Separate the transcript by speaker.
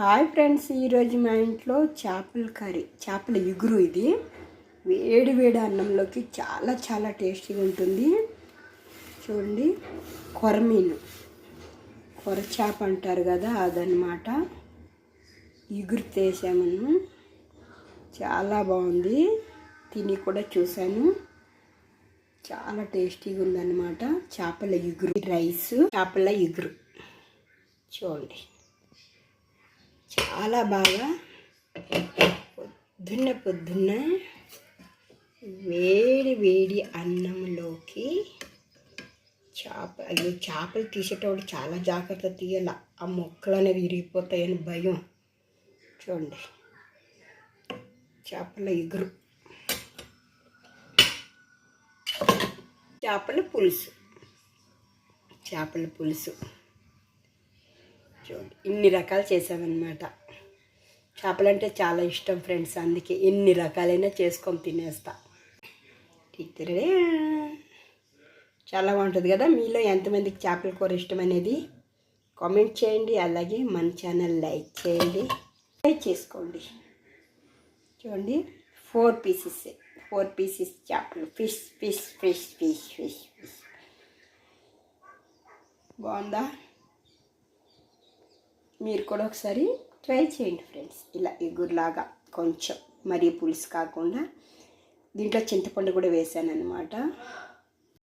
Speaker 1: Hi friends, ఈరోజు మా ఇంట్లో చేపల కర్రీ, చేపల ఇగురు. ఇది వేడి వేడి అన్నంలోకి చాలా చాలా టేస్టీగా ఉంటుంది. చూడండి, కొరమీను, కొర చేప అంటారు కదా, అదనమాట. ఇగురు తీసాము, చాలా బాగుంది. తిని కూడా చూశాను, చాలా టేస్టీగా ఉందన్నమాట. చేపల ఇగురు రైస్, చేపల ఇగురు చూడండి, చాలా బాగా పొద్దున్న వేడి వేడి అన్నంలోకి చేపలు తీసేటప్పుడు చాలా జాగ్రత్త తీయాల, ఆ మొక్కలు అనేవి విరిగిపోతాయని భయం. చూడండి, చేపల ఇగురు, చేపల పులుసు చూడండి, ఇన్ని రకాలు చేసామన్నమాట. చేపలంటే చాలా ఇష్టం ఫ్రెండ్స్, అందుకే ఎన్ని రకాలైనా చేసుకొని తినేస్తా. చాలా బాగుంటుంది కదా. మీలో ఎంతమందికి చేపల కూర ఇష్టం అనేది కామెంట్ చేయండి. అలాగే మన ఛానల్ లైక్ చేయండి, లైక్ చేసుకోండి. చూడండి, 4 పీసెస్ చేపలు, ఫిష్. బాగుందా? మీరు కూడా ఒకసారి ట్రై చేయండి ఫ్రెండ్స్. ఇలా ఇగురులాగా, కొంచెం మరీ పులుసు కాకుండా. దీంట్లో చింతపండు కూడా వేసాను అన్నమాట.